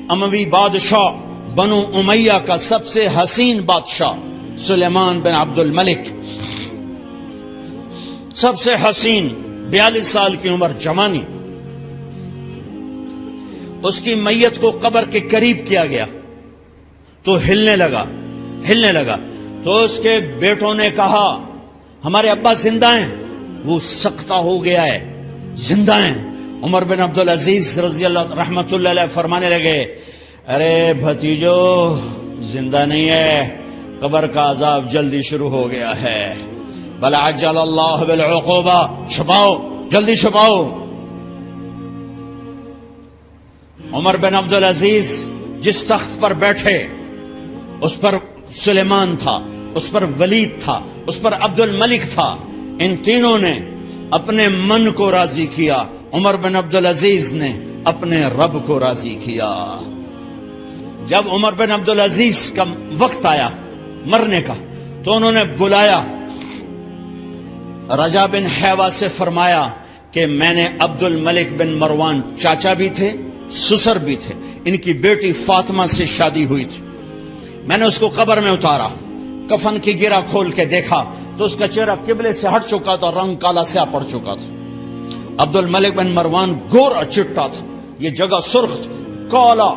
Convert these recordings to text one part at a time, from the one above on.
اموی بادشاہ بنو امیہ کا سب سے حسین بادشاہ سلیمان بن عبد الملک، سب سے حسین، 42 سال کی عمر، جوانی، اس کی میت کو قبر کے قریب کیا گیا تو ہلنے لگا تو اس کے بیٹوں نے کہا ہمارے ابا زندہ ہیں، وہ سکتہ ہو گیا ہے، زندہ ہیں۔ عمر بن عبدالعزیز رضی اللہ رحمت اللہ علیہ فرمانے لگے ارے بھتیجو زندہ نہیں ہے، قبر کا عذاب جلدی شروع ہو گیا ہے، بل عجل اللہ بالعقوبہ، چھپاؤ، جلدی چھپاؤ۔ عمر بن عبدالعزیز جس تخت پر بیٹھے اس پر سلیمان تھا، اس پر ولید تھا، اس پر عبد الملک تھا، ان تینوں نے اپنے من کو راضی کیا، عمر بن عبدالعزیز نے اپنے رب کو راضی کیا۔ جب عمر بن عبدالعزیز کا وقت آیا مرنے کا تو انہوں نے بلایا رجا بن حیوہ سے، فرمایا کہ میں نے عبد الملک بن مروان، چاچا بھی تھے سسر بھی تھے، ان کی بیٹی فاطمہ سے شادی ہوئی تھی، میں نے اس کو قبر میں اتارا، کفن کی گرہ کھول کے دیکھا تو اس کا چہرہ قبلے سے ہٹ چکا تھا، رنگ کالا سیاہ پڑ چکا تھا۔ عبد الملک بن مروان گورا چٹا تھا، یہ جگہ سرخ تھی، کالا۔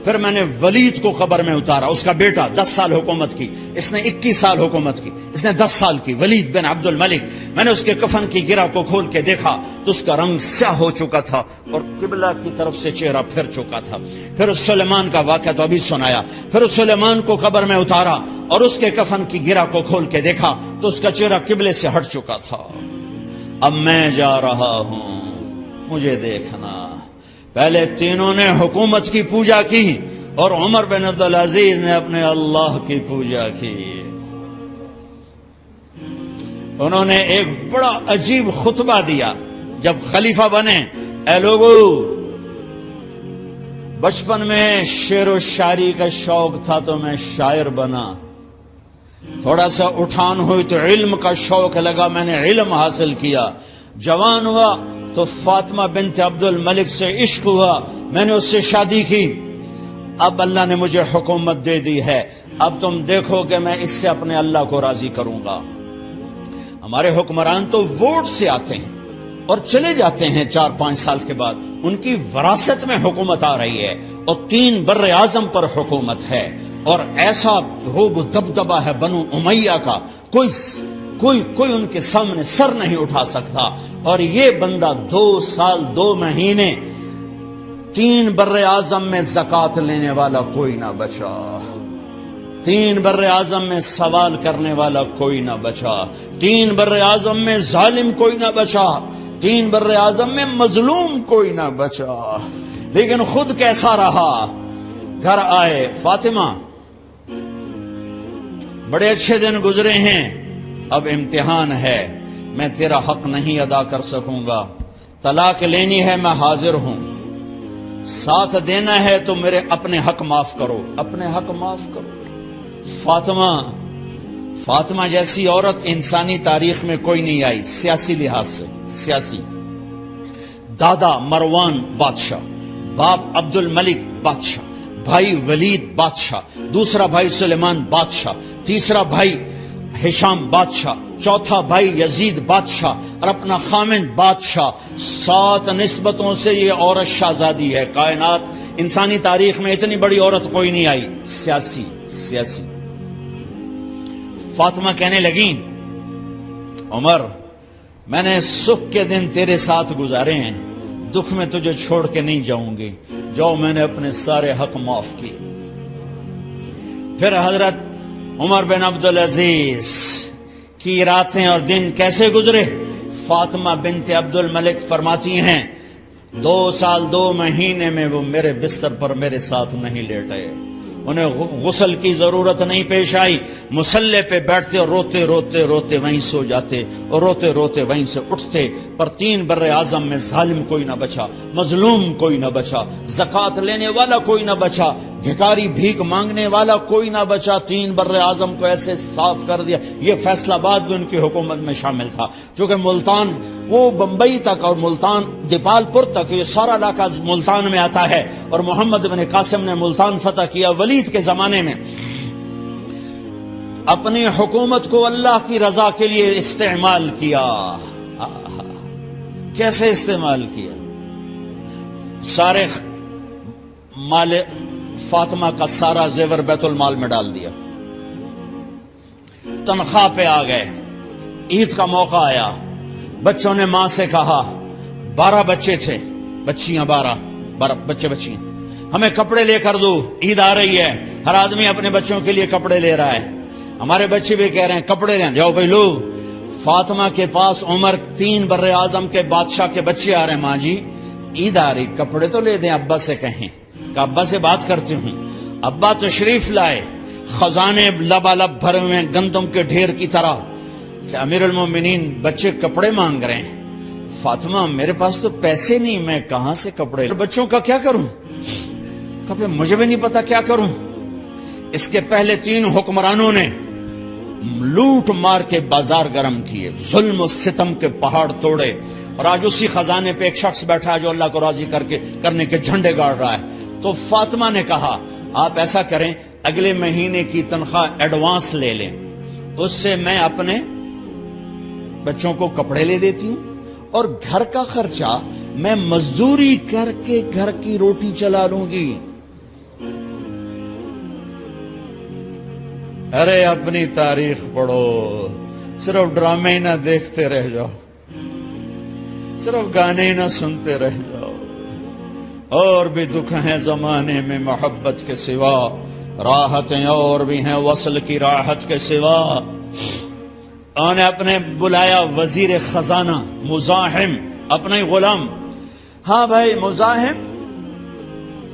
پھر میں نے ولید کو قبر میں اتارا، اس کا بیٹا 10 سال حکومت کی، اس نے 21 سال حکومت کی، اس نے 10 سال کی، ولید بن عبد الملک۔ میں نے اس کے کفن کی گرہ کو کھول کے دیکھا تو اس کا رنگ سیاہ ہو چکا تھا اور قبلہ کی طرف سے چہرہ پھر چکا تھا۔ پھر اس سلیمان کا واقعہ تو ابھی سنایا، پھر اس سلیمان کو قبر میں اتارا اور اس کے کفن کی گرہ کو کھول کے دیکھا تو اس کا چہرہ قبلے سے ہٹ چکا تھا۔ اب میں جا رہا ہوں، مجھے دیکھنا۔ پہلے تینوں نے حکومت کی پوجا کی اور عمر بن عبدالعزیز نے اپنے اللہ کی پوجا کی۔ انہوں نے ایک بڑا عجیب خطبہ دیا جب خلیفہ بنے، اے لوگو، بچپن میں شعر و شاعری کا شوق تھا تو میں شاعر بنا، تھوڑا سا اٹھان ہوئی تو علم کا شوق لگا، میں نے علم حاصل کیا، جوان ہوا تو فاطمہ بنت عبد الملک سے عشق ہوا، میں نے اس سے شادی کی، اب اللہ نے مجھے حکومت دے دی ہے، اب تم دیکھو کہ میں اس سے اپنے اللہ کو راضی کروں گا۔ ہمارے حکمران تو ووٹ سے آتے ہیں اور چلے جاتے ہیں 4-5 سال کے بعد، ان کی وراثت میں حکومت آ رہی ہے اور 3 بر اعظم پر حکومت ہے، اور ایسا روب دبدبا ہے بنو امیہ کا، کوئی ان کے سامنے سر نہیں اٹھا سکتا۔ اور یہ بندہ 2 سال 2 مہینے 3 بر اعظم میں زکوٰۃ لینے والا کوئی نہ بچا، 3 بر اعظم میں سوال کرنے والا کوئی نہ بچا، 3 بر اعظم میں ظالم کوئی نہ بچا، 3 بر اعظم میں مظلوم کوئی نہ بچا۔ لیکن خود کیسا رہا؟ گھر آئے، فاطمہ بڑے اچھے دن گزرے ہیں، اب امتحان ہے، میں تیرا حق نہیں ادا کر سکوں گا، طلاق لینی ہے میں حاضر ہوں، ساتھ دینا ہے تو میرے اپنے حق معاف کرو، اپنے حق معاف کرو۔ فاطمہ جیسی عورت انسانی تاریخ میں کوئی نہیں آئی، سیاسی لحاظ سے، سیاسی، دادا مروان بادشاہ، باپ عبد الملک بادشاہ، بھائی ولید بادشاہ، دوسرا بھائی سلیمان بادشاہ، تیسرا بھائی ہشام بادشاہ، چوتھا بھائی یزید بادشاہ اور اپنا خامند بادشاہ، 7 نسبتوں سے یہ عورت شہزادی ہے۔ کائنات انسانی تاریخ میں اتنی بڑی عورت کوئی نہیں آئی، سیاسی۔ فاطمہ کہنے لگیں عمر، میں نے سکھ کے دن تیرے ساتھ گزارے ہیں، دکھ میں تجھے چھوڑ کے نہیں جاؤں گی، جو میں نے اپنے سارے حق معاف کیے۔ پھر حضرت عمر بن عبدالعزیز کی راتیں اور دن کیسے گزرے؟ فاطمہ بنت عبد الملک فرماتی ہیں 2 سال 2 مہینے میں وہ میرے بستر پر میرے ساتھ نہیں لیٹے، انہیں غسل کی ضرورت نہیں پیش آئی، مصلے پہ بیٹھتے اور روتے روتے روتے وہیں سو جاتے اور روتے روتے وہیں سے اٹھتے۔ پر 3 بر اعظم میں ظالم کوئی نہ بچا، مظلوم کوئی نہ بچا، زکوٰۃ لینے والا کوئی نہ بچا، بھکاری بھیک مانگنے والا کوئی نہ بچا، 3 بر اعظم کو ایسے صاف کر دیا۔ یہ فیصل آباد بھی ان کی حکومت میں شامل تھا، چونکہ وہ بمبئی تک اور ملتان دیپال پور تک، یہ سارا علاقہ ملتان میں آتا ہے، اور محمد بن قاسم نے ملتان فتح کیا ولید کے زمانے میں۔ اپنی حکومت کو اللہ کی رضا کے لیے استعمال کیا۔ کیسے استعمال کیا؟ سارے مال فاطمہ کا سارا زیور بیت المال میں ڈال دیا، تنخواہ پہ آ گئے، عید کا موقع آیا، بچوں نے ماں سے کہا، 12 بچے تھے، بچیاں 12 بچے بچیاں، ہمیں کپڑے لے کر دو، عید آ رہی ہے، ہر آدمی اپنے بچوں کے لیے کپڑے لے رہا ہے۔ ہمارے بچے بھی کہہ رہے ہیں کپڑے لیں، جاؤ بھائی لو۔ فاطمہ کے پاس عمر 3 بر اعظم کے بادشاہ کے بچے آ رہے ہیں، ماں جی عید آ رہی، کپڑے تو لے دیں، ابا سے کہیں کہ ابا سے بات کرتی ہوں۔ ابا تشریف لائے، خزانے لبالب بھرے ہوئے گندم کے ڈھیر کی طرح، کہ امیر المومنین بچے کپڑے مانگ رہے ہیں۔ فاطمہ میرے پاس تو پیسے نہیں، میں کہاں سے کپڑے، بچوں کا کیا کروں؟ کپڑے مجھے بھی نہیں پتا کیا کروں۔ اس کے پہلے 3 حکمرانوں نے لوٹ مار کے بازار گرم کیے، ظلم و ستم کے پہاڑ توڑے، اور آج اسی خزانے پہ ایک شخص بیٹھا ہے جو اللہ کو راضی کرنے کے جھنڈے گاڑ رہا ہے۔ تو فاطمہ نے کہا آپ ایسا کریں، اگلے مہینے کی تنخواہ ایڈوانس لے لیں، اس سے میں اپنے بچوں کو کپڑے لے دیتی ہوں، اور گھر کا خرچہ میں مزدوری کر کے گھر کی روٹی چلا لوں گی۔ ارے اپنی تاریخ پڑھو، صرف ڈرامے ہی نہ دیکھتے رہ جاؤ، صرف گانے ہی نہ سنتے رہ جاؤ۔ اور بھی دکھ ہیں زمانے میں محبت کے سوا، راحتیں اور بھی ہیں وصل کی راحت کے سوا۔ انہوں نے اپنے بلایا وزیر خزانہ مزاحم، اپنے غلام، ہاں بھائی مزاحم،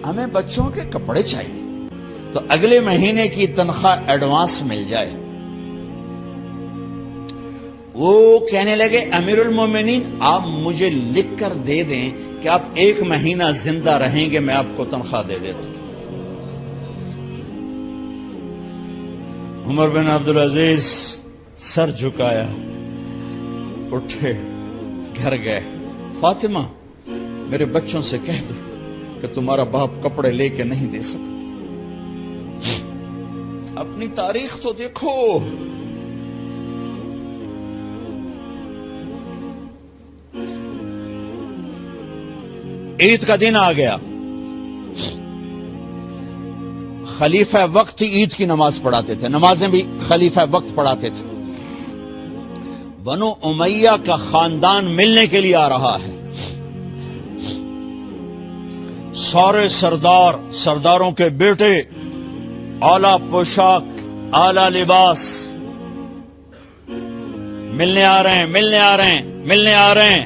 ہمیں بچوں کے کپڑے چاہیے، تو اگلے مہینے کی تنخواہ ایڈوانس مل جائے۔ وہ کہنے لگے امیر المومنین آپ مجھے لکھ کر دے دیں کہ آپ 1 مہینہ زندہ رہیں گے، میں آپ کو تنخواہ دے دیتا ہوں۔ عمر بن عبدالعزیز سر جھکایا، اٹھے، گھر گئے، فاطمہ میرے بچوں سے کہہ دو کہ تمہارا باپ کپڑے لے کے نہیں دے سکتا۔ اپنی تاریخ تو دیکھو، عید کا دن آ گیا، خلیفہ وقت عید کی نماز پڑھاتے تھے، نمازیں بھی خلیفہ وقت پڑھاتے تھے۔ بنو امیہ کا خاندان ملنے کے لیے آ رہا ہے، سارے سرداروں کے بیٹے، اعلیٰ پوشاک، اعلیٰ لباس، ملنے آ رہے ہیں۔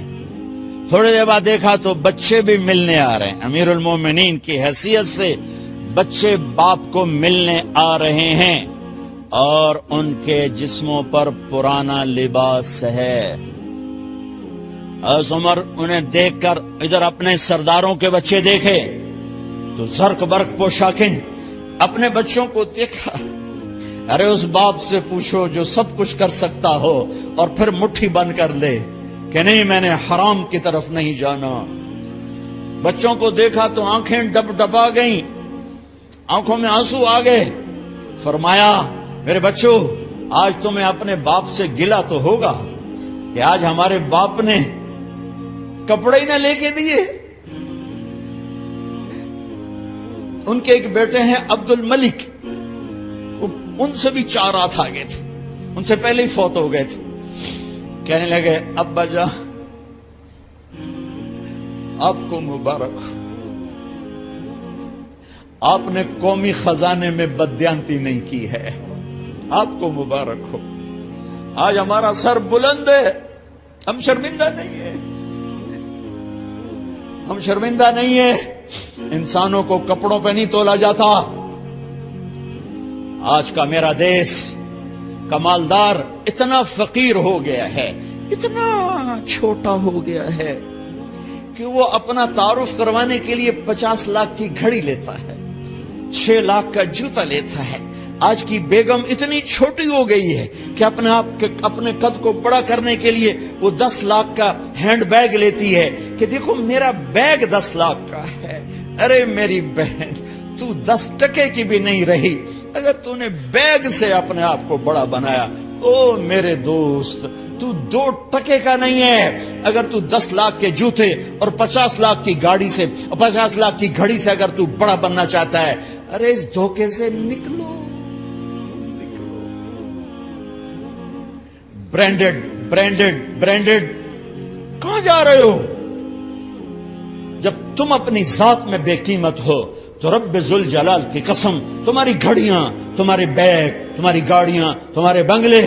تھوڑی دیر بعد دیکھا تو بچے بھی ملنے آ رہے ہیں، امیر المومنین کی حیثیت سے بچے باپ کو ملنے آ رہے ہیں، اور ان کے جسموں پر پرانا لباس ہے۔ حضرت عمر انہیں دیکھ کر ادھر اپنے سرداروں کے بچے دیکھے تو زرق برق پوشاکیں، اپنے بچوں کو دیکھا، ارے اس باپ سے پوچھو جو سب کچھ کر سکتا ہو اور پھر مٹھی بند کر لے کہ نہیں میں نے حرام کی طرف نہیں جانا۔ بچوں کو دیکھا تو آنکھیں ڈبا گئیں، آنکھوں میں آنسو آ گئے۔ فرمایا میرے بچوں، آج تمہیں اپنے باپ سے گلہ تو ہوگا کہ آج ہمارے باپ نے کپڑے ہی نہ لے کے دیے۔ ان کے ایک بیٹے ہیں عبد الملک، ان سے بھی 4 رات آگے تھے، ان سے پہلے ہی فوت ہو گئے تھے۔ کہنے لگے ابا جان آپ کو مبارک ہو، آپ نے قومی خزانے میں بددیانتی نہیں کی ہے، آپ کو مبارک ہو۔ آج ہمارا سر بلند ہے، ہم شرمندہ نہیں ہیں، ہم شرمندہ نہیں ہیں۔ انسانوں کو کپڑوں پہ نہیں تولا جاتا۔ آج کا میرا دیس کا مالدار اتنا فقیر ہو گیا ہے، اتنا چھوٹا ہو گیا ہے کہ وہ اپنا تعارف کروانے کے لیے 50 لاکھ کی گھڑی لیتا ہے، 6 لاکھ کا جوتا لیتا ہے، آج کی بیگم اتنی چھوٹی ہو گئی ہے کہ اپنے قد کو بڑا کرنے کے لیے وہ 10 لاکھ کا ہینڈ بیگ لیتی ہے کہ دیکھو میرا بیگ 10 لاکھ کا ہے. ارے میری بہن، تو 10 ٹکے کی بھی نہیں رہی اگر تو نے بیگ سے اپنے آپ کو بڑا بنایا. او میرے دوست، تو 2 ٹکے کا نہیں ہے اگر تو 10 لاکھ کے جوتے اور 50 لاکھ کی گاڑی سے، 50 لاکھ کی گھڑی سے اگر تو بڑا بننا چاہتا ہے. ارے اس دھوکے سے نکلو. برینڈڈ کہاں جا رہے ہو؟ جب تم اپنی ذات میں بے قیمت ہو تو رب ذوالجلال کی قسم، تمہاری گھڑیاں، تمہارے بیگ، تمہاری گاڑیاں، تمہارے بنگلے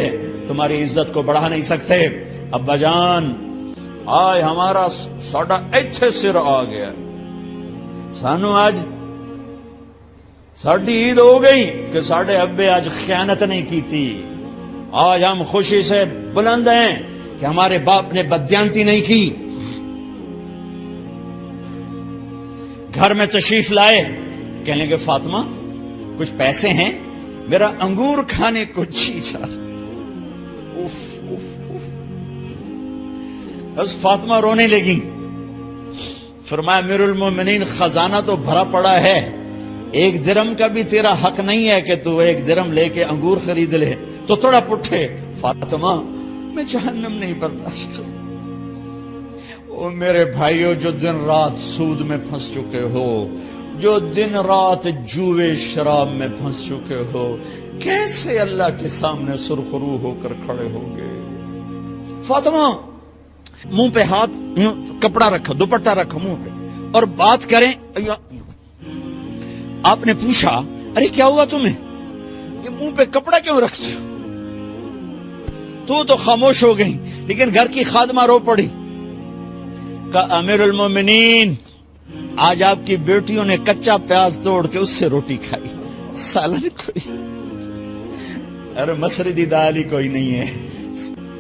تمہاری عزت کو بڑھا نہیں سکتے. ابا جان، آج ہمارا ساڈا ایتھے سر آ گیا. سانو آج ساڈی عید ہو گئی کہ ساڈے ابے آج خیانت نہیں کی تھی. آج ہم خوشی سے بلند ہیں کہ ہمارے باپ نے بددیانتی نہیں کی. گھر میں تشریف لائے، کہنے کہ فاطمہ کچھ پیسے ہیں، میرا انگور کھانے کو جی چاہ. بس فاطمہ رونے لگی. فرمایا امیر المومنین، خزانہ تو بھرا پڑا ہے، 1 درم کا بھی تیرا حق نہیں ہے کہ تو 1 درم لے کے انگور خرید لے. تو تھوڑا پٹھے، فاطمہ میں جہنم نہیں برداشت کر سکتا. او میرے بھائیو، جو دن رات سود میں پھنس چکے ہو، جو دن رات جوے شراب میں پھنس چکے ہو، کیسے اللہ کے سامنے سرخرو ہو کر کھڑے ہوگے؟ فاطمہ منہ پہ ہاتھ، کپڑا رکھا، دوپٹہ رکھا منہ پہ اور بات کریں. آپ نے پوچھا ارے کیا ہوا تمہیں، یہ منہ پہ کپڑا کیوں رکھتے ہو؟ تو خاموش ہو گئی، لیکن گھر کی خادمہ رو پڑی. کہا امیر المومنین، آج آپ کی بیٹیوں نے کچا پیاز توڑ کے اس سے روٹی کھائی، سالن کوئی. ارے مسردی دال ہی کوئی نہیں ہے،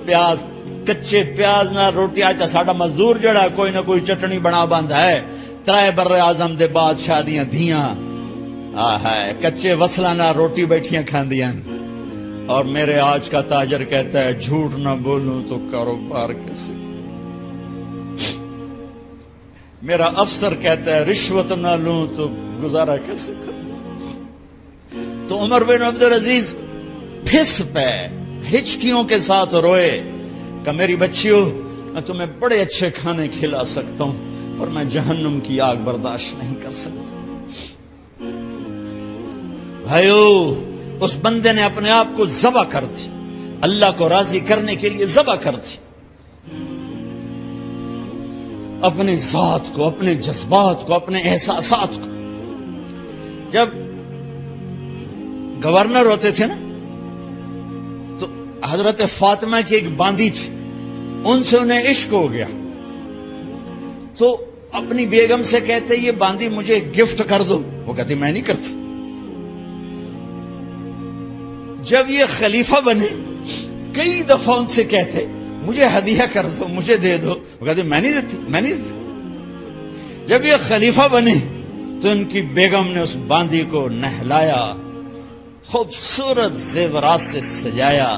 پیاز، کچے پیاز نہ روٹی. آج ساڈا مزدور جڑا کوئی نہ کوئی چٹنی بنا باندا ہے. 3 بر اعظم دے بعد شادیاں دھیاں ہے کچے وصلہ نہ روٹی بیٹھیاں کھاندیاں. اور میرے آج کا تاجر کہتا ہے جھوٹ نہ بولوں تو کاروبار کیسے. میرا افسر کہتا ہے رشوت نہ لوں تو گزارا کیسے کروں. تو عمر بن عبدالعزیز پھس پہ ہچکیوں کے ساتھ روئے کہ میری بچیوں، میں تمہیں بڑے اچھے کھانے کھلا سکتا ہوں اور میں جہنم کی آگ برداشت نہیں کر سکتا. بھائیو، اس بندے نے اپنے آپ کو ذبح کر دی، اللہ کو راضی کرنے کے لیے ذبح کر دی. اپنے ذات کو، اپنے جذبات کو، اپنے احساسات کو. جب گورنر ہوتے تھے نا تو حضرت فاطمہ کی ایک باندی تھی، ان سے انہیں عشق ہو گیا تو اپنی بیگم سے کہتے یہ باندی مجھے گفٹ کر دو. وہ کہتی میں نہیں کرتی. جب یہ خلیفہ بنے کئی دفعہ ان سے کہتے مجھے ہدیہ کر دو، مجھے دے دو. وہ کہتے میں نہیں دیتی. جب یہ خلیفہ بنے تو ان کی بیگم نے اس باندی کو نہلایا، خوبصورت زیورات سے سجایا،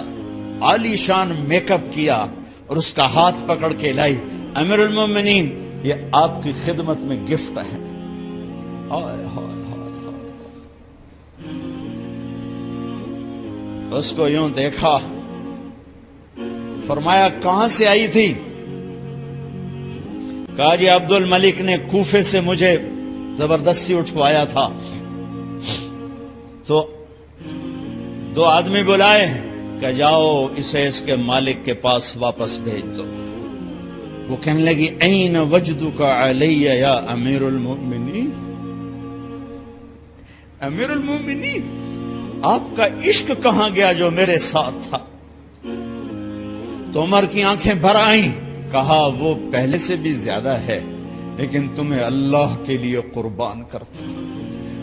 عالی شان میک اپ کیا اور اس کا ہاتھ پکڑ کے لائی. امیر المومنین، یہ آپ کی خدمت میں گفٹ ہے. اس کو یوں دیکھا، فرمایا کہاں سے آئی تھی؟ کہا جی عبد الملک نے کوفے سے مجھے زبردستی اٹھوایا تھا. تو 2 آدمی بلائے کہ جاؤ اسے اس کے مالک کے پاس واپس بھیج دو. وہ کہنے لگی این وجدک علی یا امیر المؤمنین. امیر المؤمنین، آپ کا عشق کہاں گیا جو میرے ساتھ تھا؟ تو عمر کی آنکھیں بھر آئیں. کہا وہ پہلے سے بھی زیادہ ہے، لیکن تمہیں اللہ کے لیے قربان کرتا.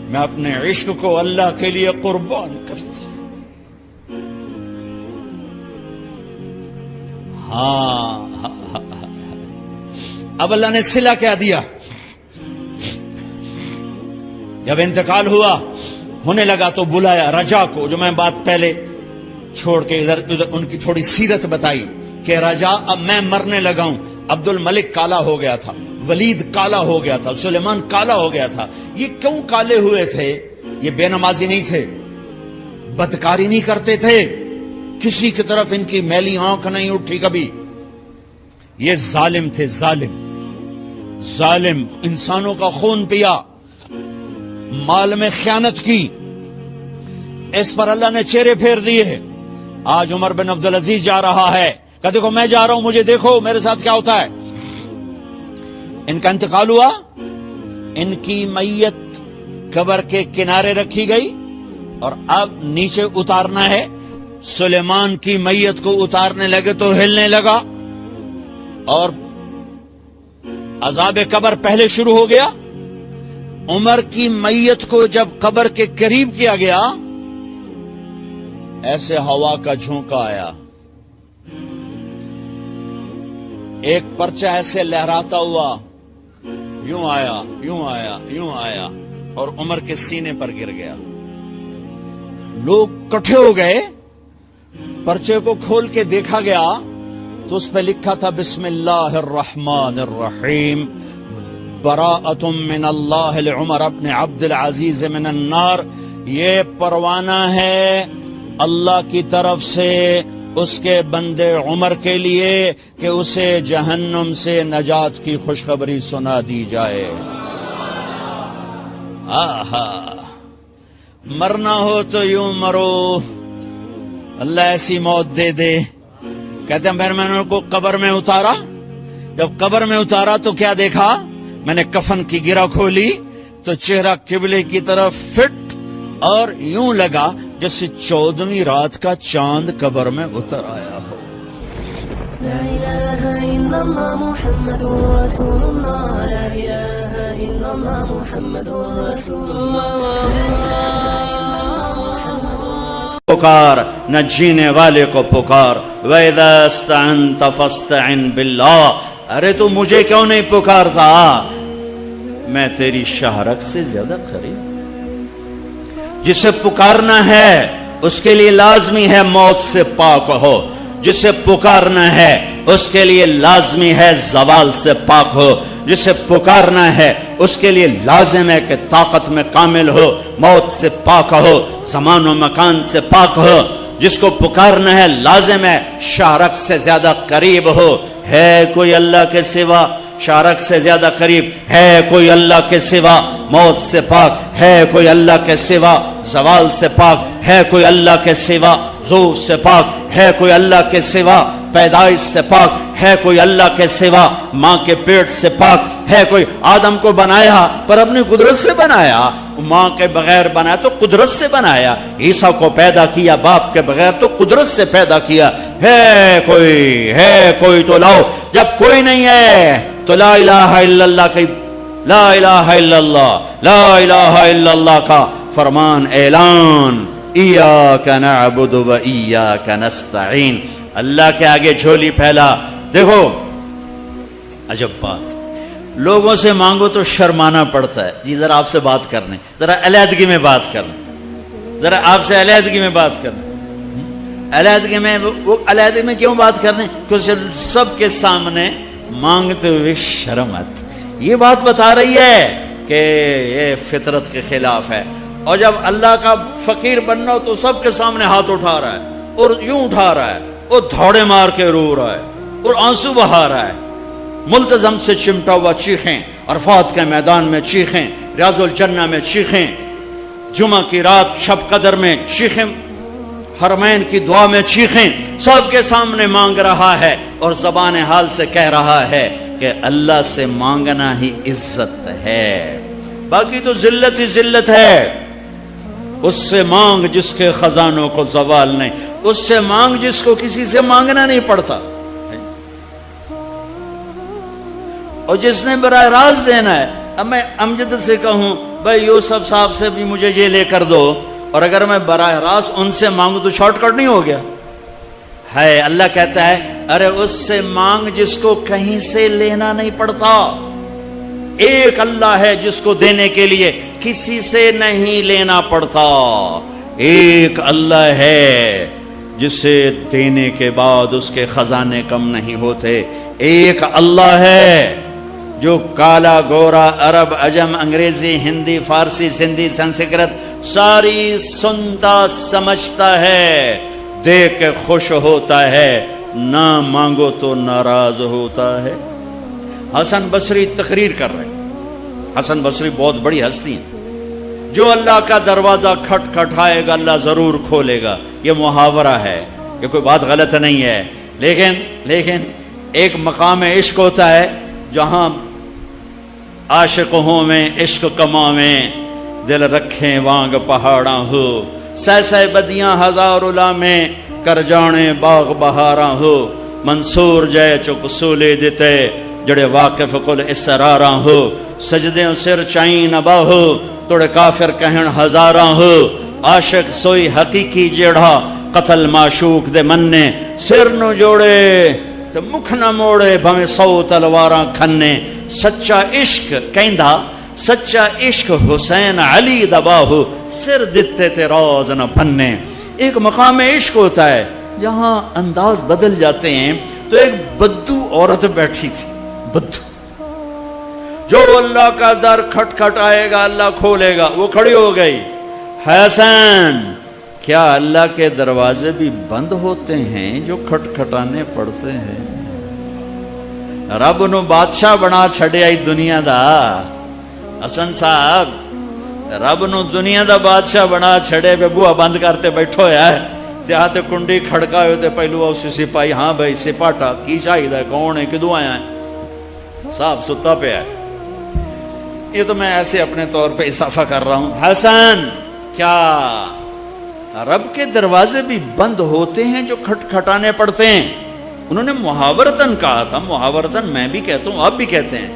میں اپنے عشق کو اللہ کے لیے قربان کرتا. ہاں اب اللہ نے صلہ کیا دیا. جب انتقال ہوا ہونے لگا تو بلایا رجا کو، جو میں بات پہلے چھوڑ کے ادھر ان کی تھوڑی سیرت بتائی کہ رجا اب میں مرنے لگا ہوں. عبد الملک کالا ہو گیا تھا، ولید کالا ہو گیا تھا، سلیمان کالا ہو گیا تھا. یہ کیوں کالے ہوئے تھے؟ یہ بے نمازی نہیں تھے، بدکاری نہیں کرتے تھے، کسی کی طرف ان کی میلی آنکھ نہیں اٹھی کبھی. یہ ظالم تھے، ظالم انسانوں کا خون پیا، مال میں خیانت کی. اس پر اللہ نے چہرے پھیر دیے. آج عمر بن عبدالعزیز جا رہا ہے کہ دیکھو میں جا رہا ہوں، مجھے دیکھو میرے ساتھ کیا ہوتا ہے. ان کا انتقال ہوا، ان کی میت قبر کے کنارے رکھی گئی اور اب نیچے اتارنا ہے. سلیمان کی میت کو اتارنے لگے تو ہلنے لگا اور عذاب قبر پہلے شروع ہو گیا. عمر کی میت کو جب قبر کے قریب کیا گیا، ایسے ہوا کا جھونکا آیا، ایک پرچہ ایسے لہراتا ہوا یوں آیا، یوں آیا، یوں آیا اور عمر کے سینے پر گر گیا. لوگ کٹھے ہو گئے، پرچے کو کھول کے دیکھا گیا تو اس پہ لکھا تھا بسم اللہ الرحمن الرحیم براءۃ من اللہ لعمر بن عبد العزیز من النار. یہ پروانہ ہے اللہ کی طرف سے اس کے بندے عمر کے لیے کہ اسے جہنم سے نجات کی خوشخبری سنا دی جائے. آہا، مرنا ہو تو یوں مرو، اللہ ایسی موت دے دے. کہتے ہیں پھر میں نے ان کو قبر میں اتارا. جب قبر میں اتارا تو کیا دیکھا؟ میں نے کفن کی گرہ کھولی تو چہرہ قبلے کی طرف فٹ اور یوں لگا جیسے 14ویں رات کا چاند قبر میں اتر آیا ہو. لا الہ الا اللہ محمد رسول اللہ، لا الہ الا اللہ محمد رسول اللہ. پکار نہ جینے والے کو پکار. وَإِذَا اسْتَعَنْتَ فَاسْتَعِنْ بِاللَّهِ. ارے تو مجھے کیوں نہیں پکارتا؟ میں تیری شہرک سے زیادہ قریب. جسے پکارنا ہے اس کے لیے لازمی ہے موت سے پاک ہو، جسے پکارنا ہے اس کے لیے لازمی ہے زوال سے پاک ہو، جسے پکارنا ہے اس کے لیے لازم ہے کہ طاقت میں کامل ہو، موت سے پاک ہو، زمان و مکان سے پاک ہو. جس کو پکارنا ہے لازم ہے شارک سے زیادہ قریب ہو. ہے کوئی اللہ کے سوا شارک سے زیادہ قریب؟ ہے کوئی اللہ کے سوا موت سے پاک؟ ہے کوئی اللہ کے سوا زوال سے پاک؟ ہے کوئی اللہ کے سوا زور سے پاک؟ ہے کوئی اللہ کے سوا پیدائش سے پاک؟ ہے کوئی اللہ کے سوا ماں کے پیٹ سے پاک؟ ہے کوئی؟ آدم کو بنایا پر اپنی قدرت سے بنایا، ماں کے بغیر بنایا تو قدرت سے بنایا. عیسیٰ کو پیدا کیا باپ کے بغیر تو قدرت سے پیدا کیا. ہے کوئی تو لاؤ. جب کوئی نہیں ہے تو لا الہ الا اللہ کی لا الہ الا اللہ، لا الہ الا اللہ کا فرمان اعلان. ایاک نعبد و ایاک نستعین. اللہ کے آگے جھولی پھیلا. دیکھو عجب بات، لوگوں سے مانگو تو شرمانا پڑتا ہے. جی ذرا آپ سے بات کرنے، ذرا علیحدگی میں بات کرنے، ذرا آپ سے علیحدگی میں بات کرنے. علیحدگی میں وہ علیحدگی میں کیوں بات کرنے؟ کیونکہ سب کے سامنے مانگتے ہوئے شرم آتی. یہ بات بتا رہی ہے کہ یہ فطرت کے خلاف ہے. اور جب اللہ کا فقیر بننا ہو تو سب کے سامنے ہاتھ اٹھا رہا ہے اور یوں اٹھا رہا ہے اور دھوڑے مار کے رو رہا ہے اور آنسو بہا رہا ہے. ملتزم سے چمٹا ہوا چیخیں، عرفات کے میدان میں چیخیں، ریاض الجنہ میں چیخیں، جمعہ کی رات شب قدر میں چیخیں، حرمین کی دعا میں چیخیں. سب کے سامنے مانگ رہا ہے اور زبان حال سے کہہ رہا ہے کہ اللہ سے مانگنا ہی عزت ہے، باقی تو ذلت ہی ذلت ہے. اس سے مانگ جس کے خزانوں کو زوال نہیں، اس سے مانگ جس کو کسی سے مانگنا نہیں پڑتا، اور جس نے براہ راست دینا ہے. اب میں امجد سے کہوں بھائی یوسف صاحب سے بھی مجھے یہ لے کر دو، اور اگر میں براہ راست ان سے مانگوں تو شارٹ کٹ نہیں ہو گیا ہے؟ اللہ کہتا ہے ارے اس سے مانگ جس کو کہیں سے لینا نہیں پڑتا. ایک اللہ ہے جس کو دینے کے لیے کسی سے نہیں لینا پڑتا. ایک اللہ ہے جسے دینے کے بعد اس کے خزانے کم نہیں ہوتے. ایک اللہ ہے جو کالا گورا عرب عجم انگریزی ہندی فارسی سندھی سنسکرت ساری سنتا سمجھتا ہے, دیکھ کے خوش ہوتا ہے, نہ مانگو تو ناراض ہوتا ہے. حسن بصری تقریر کر رہے ہیں. حسن بصری بہت بڑی ہستی ہیں. جو اللہ کا دروازہ کھٹکھٹائے گا اللہ ضرور کھولے گا. یہ محاورہ ہے, یہ کوئی بات غلط نہیں ہے. لیکن ایک مقام عشق ہوتا ہے جہاں عاشق ہوں میں عشق کماویں, دل رکھیں وانگ پہاڑاں ہو, سہ بدیاں ہزار علامیں کر جانے باغ بہاراں ہو. منصور جے چک سولے دیتے جڑے واقف کل اسراراں ہو. سجدیں سر چائیں نبا ہو توڑے کافر کہن ہزاراں ہو. عاشق سوئی حقیقی جیڑا قتل معشوق دے مننے, سر نو جوڑے تو مکھ نہ موڑے بھویں 100 تلواراں کھنے. سچا عشق کہندا سچا عشق حسین علی دباہو, سر دتے تے راز نہ بننے. ایک مقام عشق ہوتا ہے جہاں انداز بدل جاتے ہیں. تو ایک بدو عورت بیٹھی تھی, بدو, جو اللہ کا در کھٹکھٹائے گا اللہ کھولے گا. وہ کھڑی ہو گئی, حسن کیا اللہ کے دروازے بھی بند ہوتے ہیں جو کھٹکھٹانے پڑتے ہیں؟ رب نو بادشاہ بنا چھڑے آئی دنیا دا. حسن صاحب رب نو دنیا دا بادشاہ بنا چھڑے بے بوہ بند کرتے بیٹھو ہے. تے کنڈی کھڑکا ہوتے پہلو اسی سپاہی, ہاں بھائی سپاٹا کی شاہد ہے, کون ہے, کدوں آیا ہے؟ صاحب ستا پہ ہے. یہ تو میں ایسے اپنے طور پہ اضافہ کر رہا ہوں. حسن کیا رب کے دروازے بھی بند ہوتے ہیں جو کھٹکھٹانے پڑتے ہیں؟ انہوں نے محاورتن کہا تھا. محاورتن میں بھی کہتا ہوں, آپ بھی کہتے ہیں.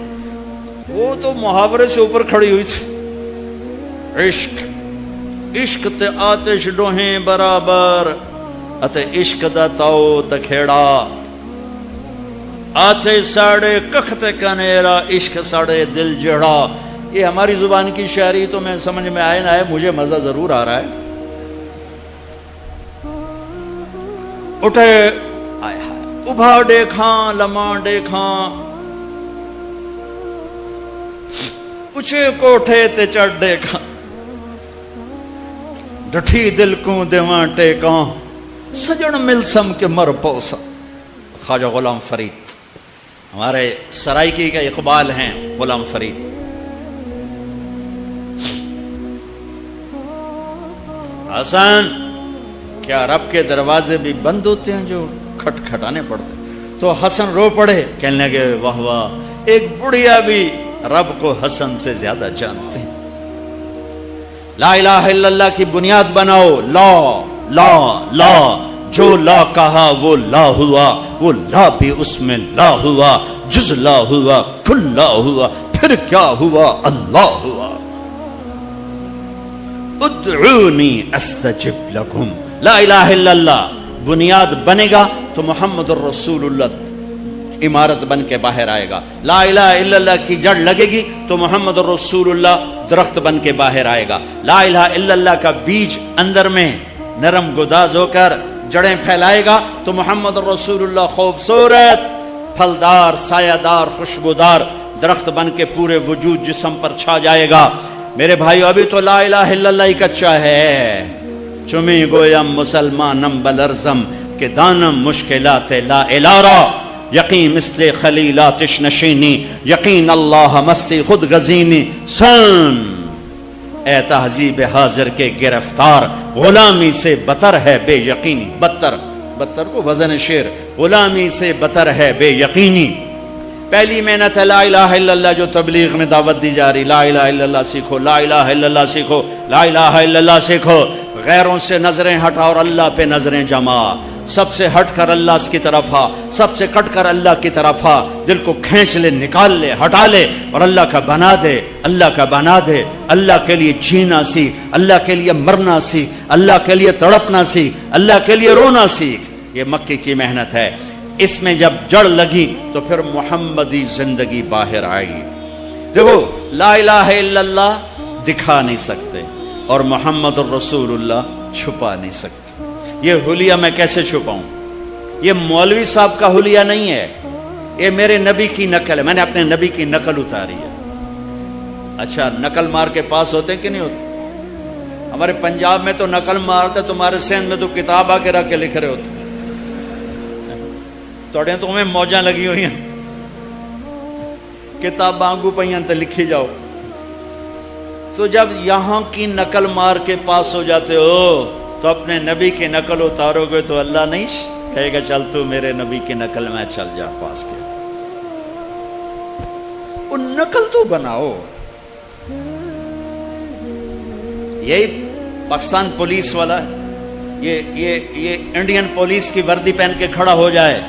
وہ تو محاورے سے اوپر کھڑی ہوئی تھی. عشق تے آتش ڈوہیں برابر اتے عشق دا تاؤ تکھیڑا. آتش ساڑے کخت کنیرا عشق ساڑے دل جڑا. یہ ہماری زبان کی شاعری تو میں سمجھ میں آئے نہ آئے, مجھے مزہ ضرور آ رہا ہے. اٹھے ابھا دیکھاں لماں دیکھاں, اچھے کوٹھے تے چڑھ دیکھاں, ڈٹھی دل کو دیواں ٹیکاں, سجن ملسم کے مر پوسا. خواجہ غلام فرید ہمارے سرائکی کا اقبال ہیں. غلام فرید حسن کیا رب کے دروازے بھی بند ہوتے ہیں جو کھٹکھٹانے پڑتے؟ تو حسن رو پڑے, کہنے لگے واہ واہ, ایک بڑھیا بھی رب کو حسن سے زیادہ جانتے ہیں. لا الہ الا اللہ کی بنیاد بناؤ. لا لا لا, جو لا کہا وہ لا ہوا, وہ لا بھی اس میں لا ہوا, جز لا ہوا, کل لا ہوا, پھر کیا ہوا, اللہ ہوا. ادعونی استجب لکم. لا الہ الا اللہ بنیاد بنے گا تو محمد الرسول اللہ عمارت بن کے باہر آئے گا. لا الہ الا اللہ کی جڑ لگے گی تو محمد الرسول اللہ درخت بن کے باہر آئے گا. لا الہ الا اللہ کا بیج اندر میں نرم گداز ہو کر جڑیں پھیلائے گا تو محمد الرسول اللہ خوبصورت پھلدار سایہ دار خوشبودار درخت بن کے پورے وجود جسم پر چھا جائے گا. میرے بھائیو ابھی تو لا الہ الا اللہ ہی کچا ہے. چمی گویم مسلمانم بلرزم کہ دانم مشکلات لا الارا, یقین مثل خلیلاتش نشینی, یقین اللہ مستی خود غزینی. سن اے تہذیب حاضر کے گرفتار, غلامی سے بتر ہے بے یقینی. بتر کو وزن شعر, غلامی سے بتر ہے بے یقینی. پہلی محنت ہے لا الہ الا اللہ جو تبلیغ میں دعوت دی جا رہی. لا الہ الا اللہ سیکھو, لا الہ الا اللہ سیکھو, لا الہ الا اللہ سیکھو. غیروں سے نظریں ہٹا اور اللہ پہ نظریں جما. سب سے ہٹ کر اللہ کی طرف آ, سب سے کٹ کر اللہ کی طرف آ. دل کو کھینچ لے, نکال لے, ہٹا لے اور اللہ کا بنا دے, اللہ کا بنا دے. اللہ کے لیے جینا سیکھ, اللہ کے لیے مرنا سیکھ, اللہ کے لیے تڑپنا سیکھ, اللہ کے لیے رونا سیکھ. یہ مکی کی محنت ہے. اس میں جب جڑ لگی تو پھر محمدی زندگی باہر آئی. دیکھو لا الہ الا اللہ دکھا نہیں سکتے اور محمد الرسول اللہ چھپا نہیں سکتے۔ یہ حلیہ میں کیسے چھپاؤں؟ یہ مولوی صاحب کا حلیہ نہیں ہے، یہ میرے نبی کی نقل ہے، میں نے اپنے نبی کی نقل اتاری ہے۔ اچھا نقل مار کے پاس ہوتے کہ نہیں ہوتے؟ ہمارے پنجاب میں تو نقل مارتے، تمہارے سندھ میں تو کتاب آ کے رکھ کے لکھ رہے ہوتے۔ توڑے تو ہمیں موجاں لگی ہوئی ہیں، کتاب آنگو پہیاں تو لکھی جاؤ۔ تو جب یہاں کی نقل مار کے پاس ہو جاتے ہو تو اپنے نبی کی نقل اتارو گے تو اللہ نہیں کہے گا چل تو میرے نبی کی نقل میں چل جا پاس کے، وہ نقل تو بناؤ۔ یہی پاکستان پولیس والا ہے، یہ انڈین پولیس کی وردی پہن کے کھڑا ہو جائے،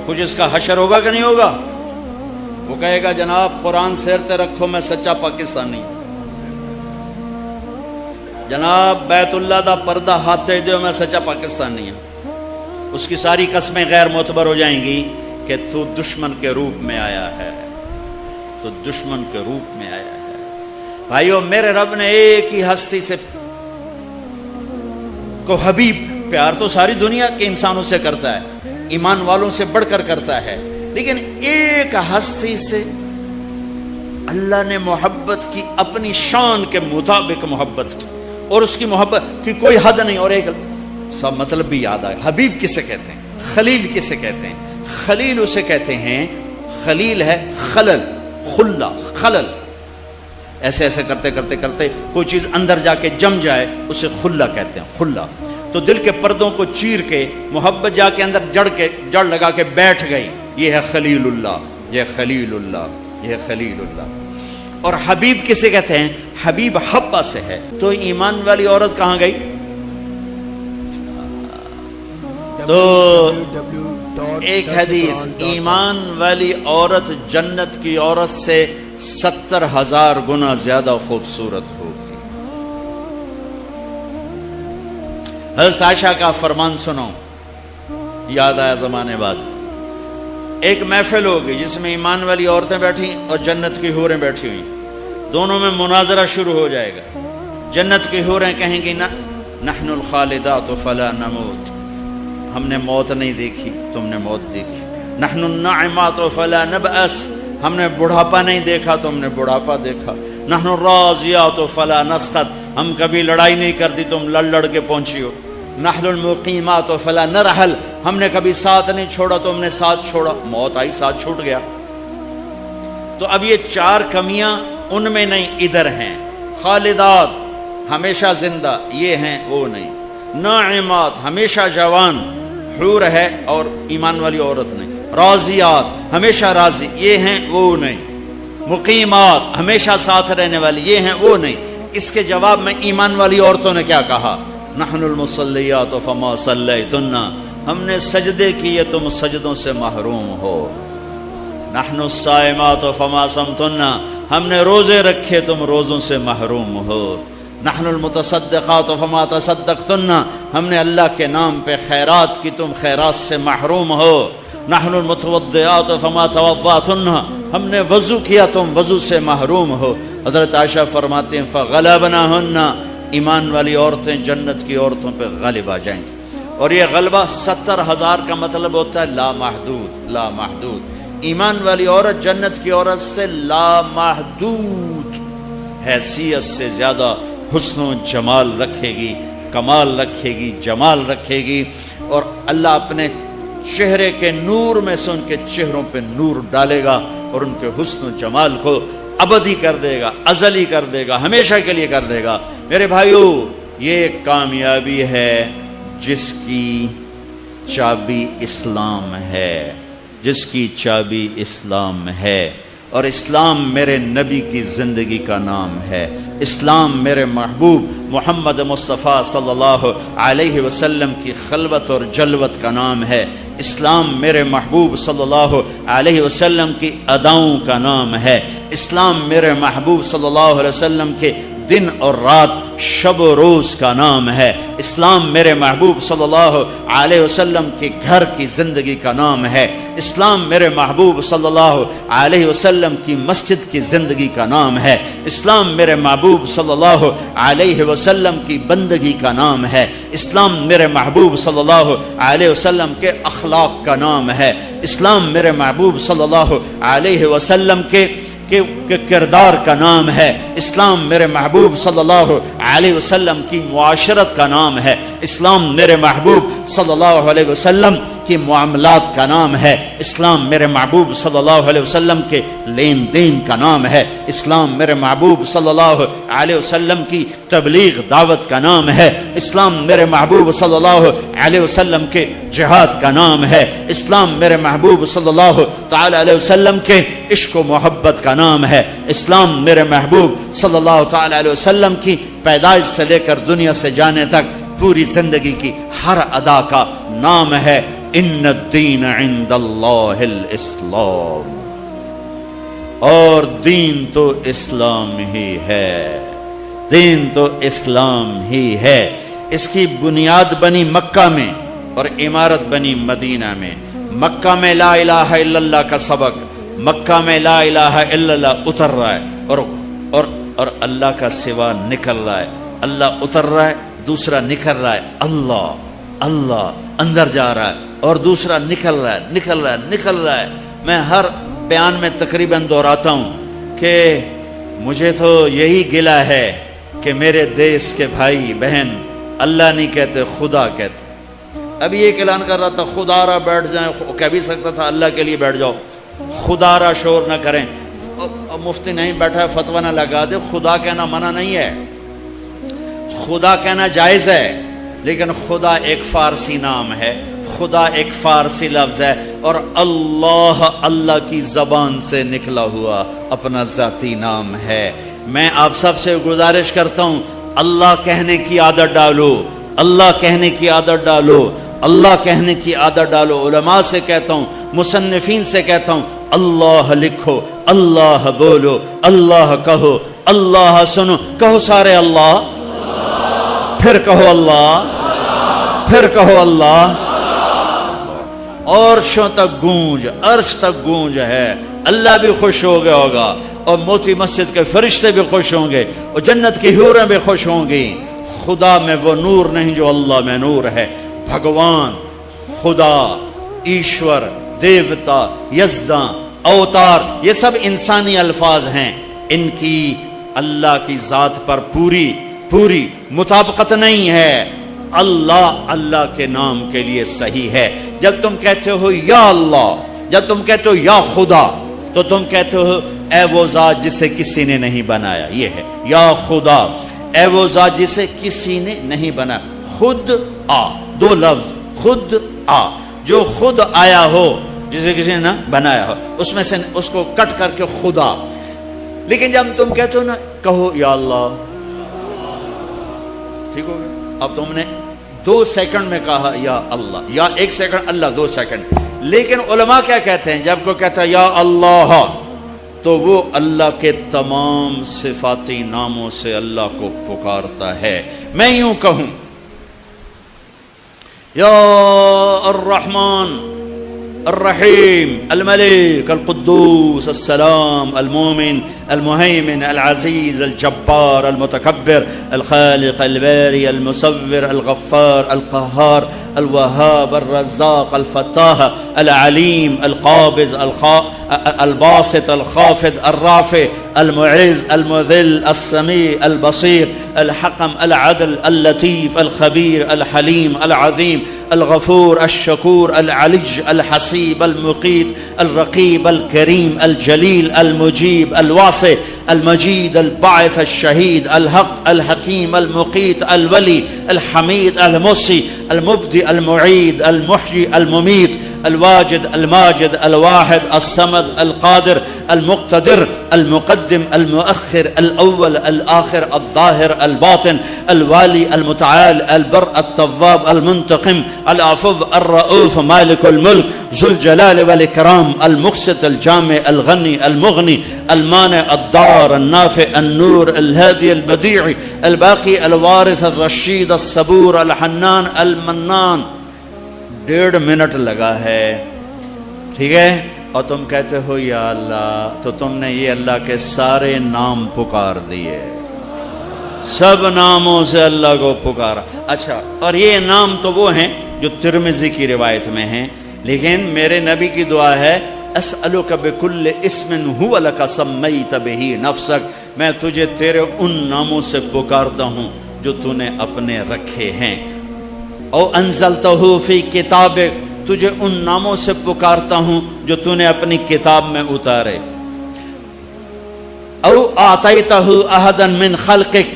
کچھ اس کا حشر ہوگا کہ نہیں ہوگا؟ وہ کہے گا جناب قرآن سیر تے رکھو میں سچا پاکستانی، جناب بیت اللہ دا پردہ ہاتھ تے دیو میں سچا پاکستانی ہوں۔ اس کی ساری قسمیں غیر معتبر ہو جائیں گی کہ تو دشمن کے روپ میں آیا ہے، تو دشمن کے روپ میں آیا ہے۔ بھائیو میرے رب نے ایک ہی ہستی سے کو حبیب، پیار تو ساری دنیا کے انسانوں سے کرتا ہے، ایمان والوں سے بڑھ کر کرتا ہے، لیکن ایک ہستی سے اللہ نے محبت کی، اپنی شان کے مطابق محبت کی، اور اس کی محبت کی کوئی حد نہیں۔ اور ایک سب مطلب بھی یاد آئے، حبیب کسے کہتے ہیں؟ خلیل کسے کہتے ہیں؟ خلیل اسے کہتے ہیں، خلیل ہے خلل، خلا، خلل، ایسے ایسے کرتے کرتے کرتے کوئی چیز اندر جا کے جم جائے اسے خلا کہتے ہیں، خلا۔ تو دل کے پردوں کو چیر کے محبت جا کے اندر جڑ لگا کے بیٹھ گئی، یہ ہے خلیل اللہ، یہ خلیل اللہ، یہ خلیل اللہ۔ اور حبیب کسے کہتے ہیں؟ حبیب حبہ سے ہے۔ تو ایمان والی عورت کہاں گئی؟ تو ایک حدیث، ایمان والی عورت جنت کی عورت سے 70,000 گنا زیادہ خوبصورت ہوگی۔ حضرت عائشہ کا فرمان سنو، یاد آیا زمانے بعد، ایک محفل ہوگی جس میں ایمان والی عورتیں بیٹھی اور جنت کی حوریں بیٹھی ہوئی، دونوں میں مناظرہ شروع ہو جائے گا۔ جنت کی حوریں کہیں گی نحن الخالدات فلا نموت، ہم نے موت نہیں دیکھی، تم نے موت دیکھی۔ نحن الناعمات فلا نبأس، ہم نے بڑھاپا نہیں دیکھا، تم نے بڑھاپا دیکھا۔ نحن الراضیات فلا نسخط، ہم کبھی لڑائی نہیں کرتی، تم لڑ کے پہنچی ہو۔ نحن المقیمات فلا نرحل، ہم نے کبھی ساتھ نہیں چھوڑا، تم نے ساتھ چھوڑا، موت آئی ساتھ چھوٹ گیا۔ تو اب یہ 4 کمیاں ان میں نہیں، ادھر ہیں۔ خالدات ہمیشہ زندہ، یہ ہیں وہ نہیں۔ ناعمات ہمیشہ جوان، حور ہے اور ایمان والی عورت نہیں۔ راضیات ہمیشہ راضی، یہ ہیں وہ نہیں۔ مقیمات ہمیشہ ساتھ رہنے والی، یہ ہیں وہ نہیں۔ اس کے جواب میں ایمان والی عورتوں نے کیا کہا؟ نحن المصلیات فما صلیتن، ہم نے سجدے کیے تم سجدوں سے محروم ہو۔ نحن الصائمات فما صمتن، ہم نے روزے رکھے تم روزوں سے محروم ہو۔ نحن المتصدقات فما تصدقتن، ہم نے اللہ کے نام پہ خیرات کی تم خیرات سے محروم ہو۔ نحن المتوضئات فما توضأتن، ہم نے وضو کیا تم وضو سے محروم ہو۔ حضرت عائشہ فرماتے ہیں فغلبناہن، ایمان والی عورتیں جنت کی عورتوں پہ غالب آ جائیں گی۔ اور یہ غلبہ 70,000 کا مطلب ہوتا ہے لامحدود، لامحدود۔ ایمان والی عورت جنت کی عورت سے لامحدود حیثیت سے زیادہ حسن و جمال رکھے گی، کمال رکھے گی، جمال رکھے گی، اور اللہ اپنے چہرے کے نور میں سے ان کے چہروں پہ نور ڈالے گا اور ان کے حسن و جمال کو ابدی کر دے گا، ازلی کر دے گا، ہمیشہ کے لیے کر دے گا۔ میرے بھائیو، یہ کامیابی ہے جس کی چابی اسلام ہے، جس کی چابی اسلام ہے، اور اسلام میرے نبی کی زندگی کا نام ہے۔ اسلام میرے محبوب محمد مصطفیٰ صلی اللہ علیہ وسلم کی خلوت اور جلوت کا نام ہے۔ اسلام میرے محبوب صلی اللہ علیہ وسلم کی اداؤں کا نام ہے۔ اسلام میرے محبوب صلی اللہ علیہ وسلم کے دن اور رات شب و روز کا نام ہے، اسلام میرے محبوب صلی اللہ علیہ وسلم کے گھر کی زندگی کا نام ہے، اسلام میرے محبوب صلی اللہ علیہ وسلم کی مسجد کی زندگی کا نام ہے، اسلام میرے محبوب صلی اللہ علیہ وسلم کی بندگی کا نام ہے، اسلام میرے محبوب صلی اللہ علیہ وسلم کے اخلاق کا نام ہے، اسلام میرے محبوب صلی اللہ علیہ وسلم کے کردار کا نام ہے، اسلام میرے محبوب صلی اللہ علیہ وسلم کی معاشرت کا نام ہے، اسلام میرے محبوب صلی اللہ علیہ وسلم کی معاملات کا نام ہے، اسلام میرے محبوب صلی اللہ علیہ وسلم کے لین دین کا نام ہے، اسلام میرے محبوب صلی اللہ علیہ وسلم کی تبلیغ دعوت کا نام ہے، اسلام میرے محبوب صلی اللہ علیہ وسلم کے جہاد کا نام ہے، اسلام میرے محبوب صلی اللہ تعالی علیہ وسلم کے عشق و محبت کا نام ہے، اسلام میرے محبوب صلی اللہ تعالی علیہ وسلم کی پیدائش سے لے کر دنیا سے جانے تک پوری زندگی کی ہر ادا کا نام ہے، ان الدین عند اللہ الاسلام، اور دین تو اسلام ہی ہے، دین تو اسلام ہی ہے۔ اس کی بنیاد بنی مکہ میں اور عمارت بنی مدینہ میں۔ مکہ میں لا الہ الا اللہ کا سبق، مکہ میں لا الہ الا اللہ اتر رہا ہے اور اللہ کا سوا نکل رہا ہے، اللہ اتر رہا ہے، دوسرا نکل رہا ہے، اللہ اللہ اندر جا رہا ہے، اور دوسرا نکل رہا ہے۔ میں ہر بیان میں تقریباً دہراتا ہوں کہ مجھے تو یہی گلہ ہے کہ میرے دیس کے بھائی بہن اللہ نہیں کہتے، خدا کہتے۔ ابھی ایک اعلان کر رہا تھا خدا را بیٹھ جائیں، کہہ بھی سکتا تھا اللہ کے لیے بیٹھ جاؤ، خدا را شور نہ کریں۔ مفتی نہیں بیٹھا ہے فتویٰ نہ لگا دے، خدا کہنا منع نہیں ہے، خدا کہنا جائز ہے، لیکن خدا ایک فارسی نام ہے، خدا ایک فارسی لفظ ہے، اور اللہ کی زبان سے نکلا ہوا اپنا ذاتی نام ہے۔ میں آپ سب سے گزارش کرتا ہوں اللہ کہنے کی عادت ڈالو، اللہ کہنے کی عادت ڈالو، اللہ کہنے کی عادت ڈالو۔ علماء سے کہتا ہوں، مصنفین سے کہتا ہوں، اللہ لکھو، اللہ بولو، اللہ کہو، اللہ سنو، کہو سارے اللہ، پھر کہو اللہ، پھر کہو اللہ، اور عرشوں تک گونج، عرش تک گونج ہے۔ اللہ بھی خوش ہو گیا ہوگا، اور موتی مسجد کے فرشتے بھی خوش ہوں گے، اور جنت کی حوریں بھی خوش ہوں گی۔ خدا میں وہ نور نہیں جو اللہ میں نور ہے۔ بھگوان، خدا، ایشور، دیوتا، یزداں، اوتار، یہ سب انسانی الفاظ ہیں، ان کی اللہ کی ذات پر پوری مطابقت نہیں ہے۔ اللہ کے نام کے لیے صحیح ہے۔ جب تم کہتے ہو یا اللہ، جب تم کہتے ہو یا خدا، تو تم کہتے ہو اے وہ ذات جسے کسی نے نہیں بنایا، یہ ہے یا خدا، اے وہ ذات جسے کسی نے نہیں بنایا۔ خود آ، دو لفظ، خود آ، جو خود آیا ہو، جسے کسی نے نہ بنایا ہو، اس میں سے اس کو کٹ کر کے خدا۔ لیکن جب تم کہتے ہو نا کہو یا اللہ، ٹھیک ہو گیا۔ اب تم نے 2 سیکنڈ میں کہا یا اللہ، یا 1 سیکنڈ اللہ، 2 سیکنڈ۔ لیکن علماء کیا کہتے ہیں؟ جب کوئی کہتا ہے یا اللہ، تو وہ اللہ کے تمام صفاتی ناموں سے اللہ کو پکارتا ہے۔ میں یوں کہوں یا الرحمن الرحیم الملک القدوس السلام المؤمن المهيمن العزيز الجبار المتكبر الخالق الباري المصور الغفار القهار الوهاب الرزاق الفتاح العليم القابض الباسط الخافض الرافع المعز المذل السميع البصير الحكم العدل اللطيف الخبير الحليم العظيم الغفور الشكور العلي الحسيب المقيت الرقيب الكريم الجليل المجيب الواسع المجيد الباعث الشهيد الحق الحكيم المقيت الولي الحميد المحصي المبدئ المعيد المحيي المميت الواجد الماجد الواحد الصمد القادر المقتدر المقدم المؤخر الأول الآخر الظاهر الباطن الوالي المتعال البر التواب المنتقم العفو الرؤوف مالك الملك ذو الجلال والإكرام المقسط الجامع الغني المغني المانع الضار النافع النور الهادي البديع الباقي الوارث الرشید الصبور الحنان المنان. 1.5 منٹ لگا ہے، ٹھیک ہے، اور تم کہتے ہو یا اللہ، تو تم نے یہ اللہ کے سارے نام پکار دیے، سب ناموں سے اللہ کو پکارا. اچھا، اور یہ نام تو وہ ہیں جو ترمذی کی روایت میں ہیں، لیکن میرے نبی کی دعا ہے اسألک بکل اسم هو لک سمیت بہ نفسک، میں تجھے تیرے ان ناموں سے پکارتا ہوں جو تو نے اپنے رکھے ہیں. او انزلتہ فی کتابک، تجھے ان ناموں سے پکارتا ہوں جو تو نے اپنی کتاب میں اتارے. او اعطیتہ احدا من خلقک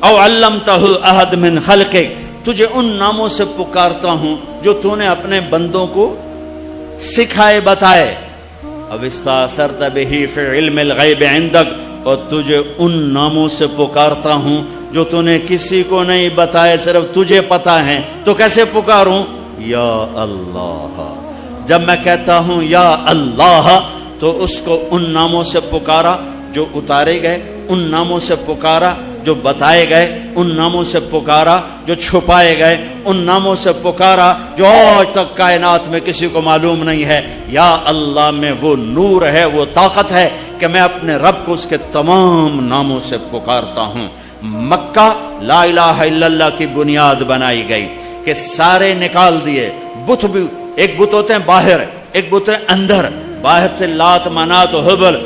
او علمتہ احد من خلقک، تجھے ان ناموں سے پکارتا ہوں جو تو نے اپنے بندوں کو سکھائے بتائے. اب استاثرت بہ فی علم الغیب عندک، اور تجھے ان ناموں سے پکارتا ہوں جو تو نے کسی کو نہیں بتائے، صرف تجھے پتا ہے. تو کیسے پکاروں؟ یا اللہ. جب میں کہتا ہوں یا اللہ تو اس کو ان ناموں سے پکارا جو اتارے گئے، ان ناموں سے پکارا جو بتائے گئے، ان ناموں سے پکارا جو چھپائے گئے، ان ناموں سے پکارا جو آج تک کائنات میں کسی کو معلوم نہیں ہے. یا اللہ میں وہ نور ہے، وہ طاقت ہے کہ میں اپنے رب کو اس کے تمام ناموں سے پکارتا ہوں. مکہ لا الہ الا اللہ کی بنیاد بنائی گئی کہ سارے نکال دیے بت بھی. ایک بت ہوتے ہیں باہر، ایک بت ہے اندر. باہر سے لات منات و حبل